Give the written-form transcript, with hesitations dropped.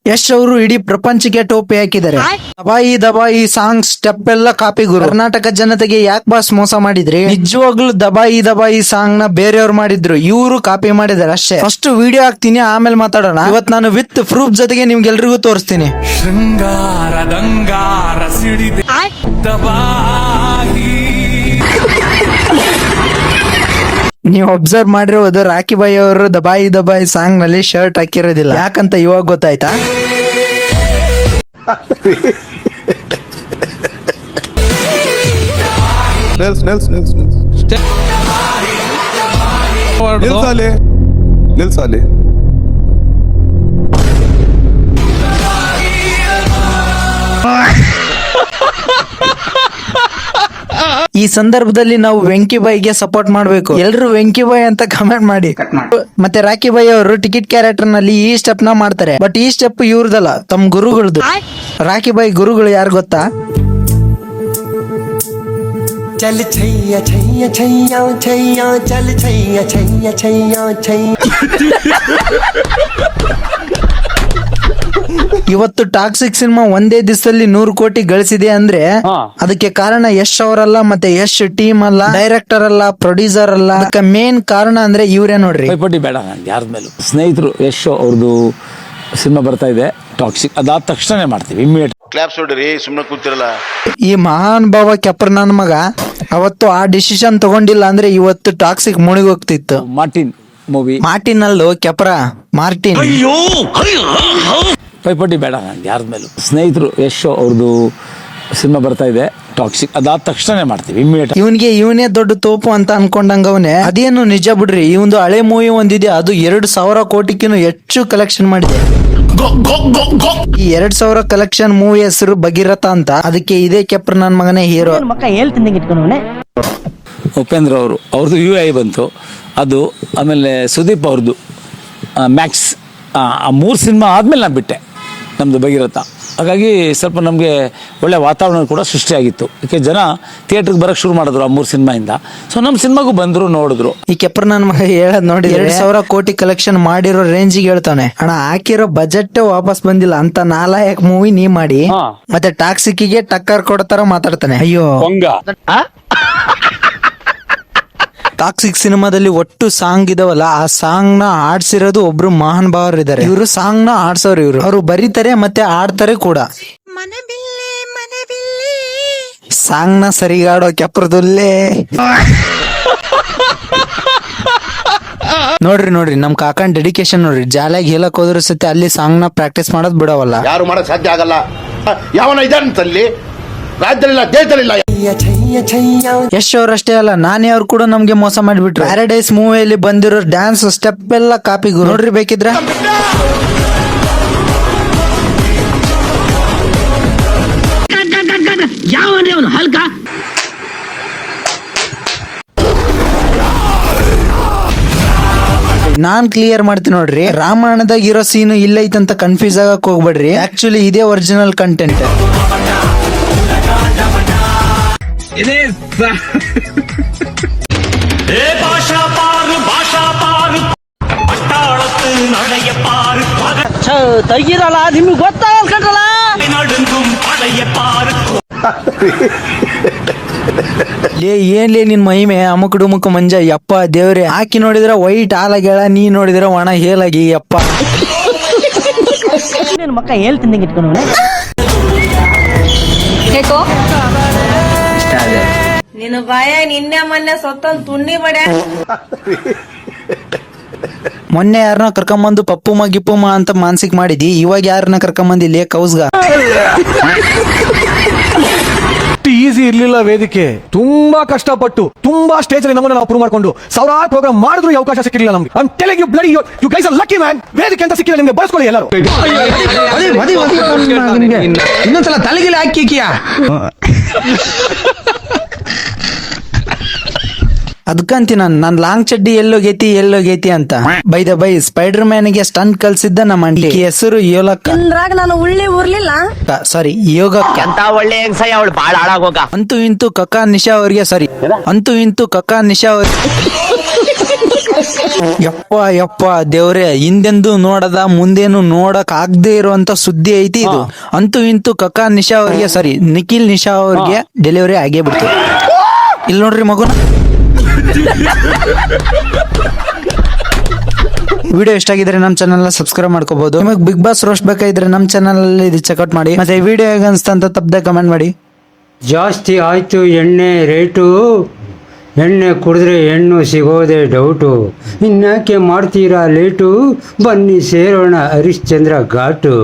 ಯಶ್ ಅವರು ಇಡೀ ಪ್ರಪಂಚಕ್ಕೆ ಟೋಪಿ ಹಾಕಿದ್ದಾರೆ. ದಬಾಯಿ ದಬಾಯಿ ಸಾಂಗ್ ಸ್ಟೆಪ್ ಎಲ್ಲ ಕಾಪಿ ಗುರು. ಕರ್ನಾಟಕ ಜನತೆಗೆ ಯಾಕೆ ಬಾಸ್ ಮೋಸ ಮಾಡಿದ್ರಿ? ನಿಜವಾಗ್ಲೂ ದಬಾಯಿ ದಬಾಯಿ ಸಾಂಗ್ ನ ಬೇರೆಯವ್ರು ಮಾಡಿದ್ರು, ಇವರು ಕಾಪಿ ಮಾಡಿದಾರೆ ಅಷ್ಟೇ. ಫಸ್ಟ್ ವಿಡಿಯೋ ಹಾಕ್ತೀನಿ, ಆಮೇಲೆ ಮಾತಾಡೋಣ. ಇವತ್ತು ನಾನು ವಿತ್ ಪ್ರೂಫ್ ಜೊತೆಗೆ ನಿಮ್ಗೆಲ್ರಿಗೂ ತೋರಿಸ್ತೀನಿ. ಶೃಂಗಾರ ಸಿಡಿದೆ ದಬಾಯಿ. ನೀವು ಅಬ್ಸರ್ವ್ ಮಾಡಿರೋದು ರಾಕಿ ಬಾಯಿ ಅವರು ದಬಾಯಿ ದಬಾಯಿ ಸಾಂಗ್ ನಲ್ಲಿ ಶರ್ಟ್ ಹಾಕಿರೋದಿಲ್ಲ. ಯಾಕಂತ ಇವಾಗ ಗೊತ್ತಾಯ್ತಾ? ನಿಲ್ಸಾಲೆ ಈ ಸಂದರ್ಭದಲ್ಲಿ ನಾವು ವೆಂಕಿ ಬಾಯಿಗೆ ಸಪೋರ್ಟ್ ಮಾಡ್ಬೇಕು. ಎಲ್ರು ವೆಂಕಿ ಬಾಯ್ ಅಂತ ಕಮೆಂಟ್ ಮಾಡಿ. ಮತ್ತೆ ರಾಕಿ ಬಾಯಿ ಅವರು ಟಿಕೆಟ್ ಕ್ಯಾರೆಕ್ಟರ್ ನಲ್ಲಿ ಈ ಸ್ಟೆಪ್ ನ ಮಾಡ್ತಾರೆ. ಬಟ್ ಈ ಸ್ಟೆಪ್ ಇವ್ರದಲ್ಲ, ತಮ್ಮ ಗುರುಗಳದು. ರಾಕಿ ಬಾಯಿ ಗುರುಗಳು ಯಾರು ಗೊತ್ತಾ? ಚಲ್ ಛಯ್ಯ ಛಯ್ಯ ಛಯ್ಯ ಛಯ್ಯ ಚಲ್ ಛಯ್ಯ ಛಯ್ಯ ಛಯ್ಯ ಛಯ್ಯ. ಇವತ್ತು ಟಾಕ್ಸಿಕ್ ಸಿನಿಮಾ ಒಂದೇ ದಿವಸದಲ್ಲಿ 100 ಕೋಟಿ ಗಳಿಸಿದೆ ಅಂದ್ರೆ ಅದಕ್ಕೆ ಕಾರಣ ಯಶ್ ಅವರಲ್ಲ, ಮತ್ತೆ ಯಶ್ ಟೀಮ್ ಅಲ್ಲ, ಡೈರೆಕ್ಟರ್ ಅಲ್ಲ, ಪ್ರೊಡ್ಯೂಸರ್ ಅಲ್ಲ. ಅದಕ್ಕೆ ಮೇನ್ ಕಾರಣ ಅಂದ್ರೆ ಇವ್ರೇ ನೋಡ್ರಿ. ಪೈಪೋಟಿ ಬೇಡ ಯಾರ ಮೇಲೂ. ಸ್ನೇಹಿತರು ಯಶ್ ಅವ್ರದ್ದು ಸಿನಿಮಾ ಬರ್ತಾ ಇದೆ ಟಾಕ್ಸಿಕ್, ಅದಾದ ತಕ್ಷಣ ಮಾಡ್ತೀವಿ ಇಮ್ಮಿಡಿಯೇಟ್. ಕ್ಲಾಪ್ಸ್ ಹೊಡ್ರಿ, ಸುಮ್ಮನೆ ಕೂತಿರಲ್ಲ. ಈ ಮಹಾನ್ ಭಾವ ಕೆಪ್ರ ನನ್ನ ಮಗ ಅವತ್ತು ಆ ಡಿಸಿಷನ್ ತಗೊಂಡಿಲ್ಲ ಅಂದ್ರೆ ಇವತ್ತು ಟಾಕ್ಸಿಕ್ ಮುಳುಗಿ ಹೋಗ್ತಿತ್ತು. Martin movie. ಮಾರ್ಟಿನ್ ಅಲ್ಲೋ ಕೆಪ್ರ, ಮಾರ್ಟಿನ್. ಪೈಪೋಟಿ ಬೇಡ ಯಾರ ಮೇಲೂ. ಸ್ನೇಹಿತರು ಯಶ್ ಅವ್ರದ್ದು ಸಿನಿಮಾ ಬರ್ತಾ ಇದೆ ಟಾಕ್ಸಿಕ್, ಅದಾದ ತಕ್ಷಣ ಮಾಡ್ತೀವಿ ಇಮ್ಮಿಡಿಯೇಟ್. ಇವನೇ ದೊಡ್ಡ ತೋಪು ಅಂತ ಅನ್ಕೊಂಡಂಗ ಅವನೇ. ಅದೇನು ನಿಜ ಬಿಡ್ರಿ. ಈ ಒಂದು ಹಳೆ ಮೂವಿ ಒಂದಿದೆ, ಅದು 2,000 ಕೋಟಿಗಿಂತ ಹೆಚ್ಚು ಕಲೆಕ್ಷನ್ ಮಾಡಿದೆ. ಈ 2,000 ಕಲೆಕ್ಷನ್ ಮೂವಿ ಹೆಸರು ಭಗೀರಥ ಅಂತ. ಅದಕ್ಕೆ ಇದೇ ಕೆಪ್ರ ನನ್ನ ಮಗನೇ ಹೀರೋ. ಉಪೇಂದ್ರ ಅವ್ರದ್ದು UI ಬಂತು ಅದು. ಆಮೇಲೆ ಸುದೀಪ್ ಅವ್ರದ್ದು ಮ್ಯಾಕ್ಸ್. ಆ 3 ಸಿನಿಮಾ ಆದ್ಮೇಲೆ ನಾನು ಬಿಟ್ಟೆ ನಮ್ದು ಭಗೀರಥ. ಹಾಗಾಗಿ ಸ್ವಲ್ಪ ನಮಗೆ ಒಳ್ಳೆ ವಾತಾವರಣ ಕೂಡ ಸೃಷ್ಟಿಯಾಗಿತ್ತು. ಯಾಕೆ ಜನ ಥಿಯೇಟರ್ಗೆ ಬರಕ್ಕೆ ಶುರು ಮಾಡಿದ್ರು ಆ 3 ಸಿನಿಮಾಯಿಂದ. ಸೊ ನಮ್ಮ ಸಿನಿಮಾಗೂ ಬಂದ್ರು, ನೋಡಿದ್ರು. ಈ ಕೆಪ್ರ ನನ್ನ ಮಗ ಹೇಳದ್ ನೋಡಿ, 2,000 ಕೋಟಿ ಕಲೆಕ್ಷನ್ ಮಾಡಿರೋ ರೇಂಜಿಗೆ ಹೇಳ್ತಾನೆ. ಅಣ್ಣ ಹಾಕಿರೋ ಬಜೆಟ್ ವಾಪಸ್ ಬಂದಿಲ್ಲ ಅಂತ 4 ಮೂವಿ ನೀ ಮಾಡಿ ಮತ್ತೆ ಟಾಕ್ಸಿಕ್ಗೆ ಟಕ್ಕರ್ ಕೊಡ್ತಾರ ಮಾತಾಡ್ತಾನೆ. ಅಯ್ಯೋ, ಟಾಕ್ಸಿಕ್ ಸಿನಿಮಾದಲ್ಲಿ ಒಟ್ಟು ಸಾಂಗ್ ಇದಾವಲ್ಲ, ಆ ಸಾಂಗ್ ನ ಆಡ್ಸಿರೋದು ಒಬ್ರು ಮಹಾನ್ ಭಾವರು ಇದಾರೆ. ಇವರು ಸಾಂಗ್ ನ ಆಡ್ಸೋರು. ಅವರು ಬರೀತಾರೆ ಮತ್ತೆ ಆಡ್ತಾರೆ ಕೂಡ. ಸಾಂಗ್ ನ ಸರಿಗಾಡೋ ಕೆಪ್ರದಲ್ಲೇ ನೋಡ್ರಿ ನಮ್ ಕಾಕನ್ ಡೆಡಿಕೇಶನ್ ನೋಡ್ರಿ. ಜಾಲಿಯಾಗಿ ಹೇಳಕ್ ಹೋದ್ರ ಸತಿ ಅಲ್ಲಿ ಸಾಂಗ್ ನ ಪ್ರಾಕ್ಟೀಸ್ ಮಾಡೋದ್ ಬಿಡವಲ್ಲ. ಯಾರು ಮಾಡಕ್ ಸಾಧ್ಯ ಆಗಲ್ಲ. ಯಾವನ ಇದಂತಲ್ಲಿ ರಾಜ್ಯದಲ್ಲಿಲ್ಲ, ದೇಶದಲ್ಲಿಲ್ಲ. ಯಶ್ ಅವರಷ್ಟೇ ಅಲ್ಲ, ನಾನೇ ಅವ್ರು ಕೂಡ ನಮ್ಗೆ ಮೋಸ ಮಾಡಿಬಿಟ್ರು. ಪ್ಯಾರಡೈಸ್ ಮೂವಿಯಲ್ಲಿ ಬಂದಿರೋ ಡ್ಯಾನ್ಸ್ ಸ್ಟೆಪ್ ಎಲ್ಲ ಕಾಪಿ ನೋಡ್ರಿ ಬೇಕಿದ್ರ. ನಾನ್ ಕ್ಲಿಯರ್ ಮಾಡ್ತೀನಿ ನೋಡ್ರಿ. ರಾಮಾಯಣದಾಗ ಇರೋ ಸೀನು ಇಲ್ಲ ಐತಂತ ಕನ್ಫ್ಯೂಸ್ ಆಗಕ್ ಹೋಗ್ಬೇಡ್ರಿ. ಆಕ್ಚುಲಿ ಇದೇ ಒರಿಜಿನಲ್ ಕಂಟೆಂಟ್. ತೆಗೀರಲ್ಲ, ನಿಮ್ಗೆ ಗೊತ್ತಾಗಲ್ಲ ಕಣ್ರಲ್ಲ. ಏನ್ಲೇ ನಿನ್ ಮಹಿಮೆ ಅಮುಕ್ ಡುಮುಕ್ ಮಂಜ. ಯಪ್ಪ ದೇವ್ರೆ, ಹಾಕಿ ನೋಡಿದ್ರ ವೈಟ್ ಹಾಲಾಗ್ಯಾಳ, ನೀ ನೋಡಿದ್ರ ಒಣ ಹೇಲಾಗಿ. ಯಪ್ಪ ಮಕ್ಕ ಹೇಳ್ತೀನಿ ಇಟ್ಕೊಂಡು ನಿನ್ನ ಬಾಯ ನಿನ್ನೆ ಮೊನ್ನೆ ಸೊತ್ತೊಂದು ತುಣ್ಣಿ ಬಡ್ಯ. ಮೊನ್ನೆ ಯಾರನ್ನ ಕರ್ಕೊಂಬಂದು ಪಪ್ಪುಮ್ಮ ಗಿಪ್ಪುಮ್ಮ ಅಂತ ಮಾನಸಿಕ ಮಾಡಿದಿ. ಇವಾಗ ಯಾರನ್ನ ಕರ್ಕೊಂಬಂದಿಲ್ಲ ಕೌಸ್ಗ. ಈಸಿ ಇರ್ಲಿಲ್ಲ ವೇದಿಕೆ. ತುಂಬಾ ಕಷ್ಟಪಟ್ಟು ತುಂಬಾ ಸ್ಟೇಜ್ ಅಲ್ಲಿ ನಮ್ಮನ್ನ ನಾವು ಪ್ರೂವ್ ಮಾಡ್ಕೊಂಡು 1000 ಪ್ರೋಗ್ರಾಮ್ ಮಾಡಿದ್ರು ಈ ಅವಕಾಶ ಸಿಕ್ಕಿರಲಿಲ್ಲ ನಮ್ಗೆ. I am telling you bloody you guys are lucky man. ವೇದಿಕೆ ಅಂತ ಸಿಕ್ಕಿಲ್ಲ ನಿಮ್ಗೆ, ಬಳಸ್ಕೊಳ್ಳಿ ಎಲ್ಲರೂ. ಇನ್ನೊಂದ್ಸಲ ತಲೆಗಿಲ್ಲ ಹಾಕಿಕಿಯಾ. ಅದಕ್ಕಂತಿ ನಾನ್ ಲಾಂಗ್ ಚಡ್ಡಿ ಎಲ್ಲೋಗೈತಿ ಅಂತ. By the by spider man ಗೆ ಸ್ಟಂಟ್ ಕಲ್ಸಿದ್ದ ನಮ್ಮ ಅಂಟಿ. ಹೆಸರು ಯೋಲಕ್ಕ. ನಾನು ಉಳ್ಳಿ ಊರ್ಲಿಲ್ಲ, ಸಾರಿ ಯೋಗಕ್ಕ. ಅಂತ ಒಳ್ಳೆ ಹೆಂಗಸಯ್ಯ ಅವಳು ಬಾಳ ಹಾಳಾಗೋಗ. ಅಂತೂ ಇಂತೂ ಕಕ್ಕಾ ನಿಶಾ ಅವ್ರಿಗೆ ಯಪ್ಪ ಯಪ್ಪ ದೇವ್ರೆ, ಹಿಂದೆಂದು ನೋಡದ ಮುಂದೇನು ನೋಡಕ್ ಆಗದೆ ಇರುವಂತ ಸುದ್ದಿ ಐತಿ ಇದು. ಅಂತೂ ಇಂತೂ ಕಕ್ಕಾ ನಿಶಾ ಅವ್ರಿಗೆ ಸಾರಿ ನಿಖಿಲ್ ನಿಶಾ ಅವ್ರಿಗೆ ಡೆಲಿವರಿ ಆಗೇ ಬಿಡ್ತು. ಇಲ್ಲಿ ನೋಡ್ರಿ ಮಗುನ. ವಿಡಿಯೋ ಇಷ್ಟ ಆಗಿದ್ರೆ ನಮ್ಮ ಚಾನಲ್ ನ ಸಬ್ಸ್ಕ್ರೈಬ್ ಮಾಡ್ಕೋಬಹುದು. ನಿಮಗೆ ಬಿಗ್ ಬಾಸ್ ರೋಸ್ಟ್ ಬೇಕಾಗಿದ್ರೆ ನಮ್ಮ ಚಾನಲ್ ಅಲ್ಲಿ ಇದು ಚೆಕ್ಔಟ್ ಮಾಡಿ. ಮತ್ತೆ ಈ ವಿಡಿಯೋ ಹೇಗೆ ಅನ್ಸ್ತಾ ಅಂತ ತಪ್ಪದೆ ಕಮೆಂಟ್ ಮಾಡಿ. ಜಾಸ್ತಿ ಆಯ್ತು ಎಣ್ಣೆ ರೇಟು, ಎಣ್ಣೆ ಕುಡಿದ್ರೆ ಹೆಣ್ಣು ಸಿಗೋದೇ ಡೌಟು, ಇನ್ಯಾಕೆ ಮಾಡ್ತೀರಾ ಲೇಟು, ಬನ್ನಿ ಸೇರೋಣ ಹರಿಶ್ಚಂದ್ರ ಘಾಟು.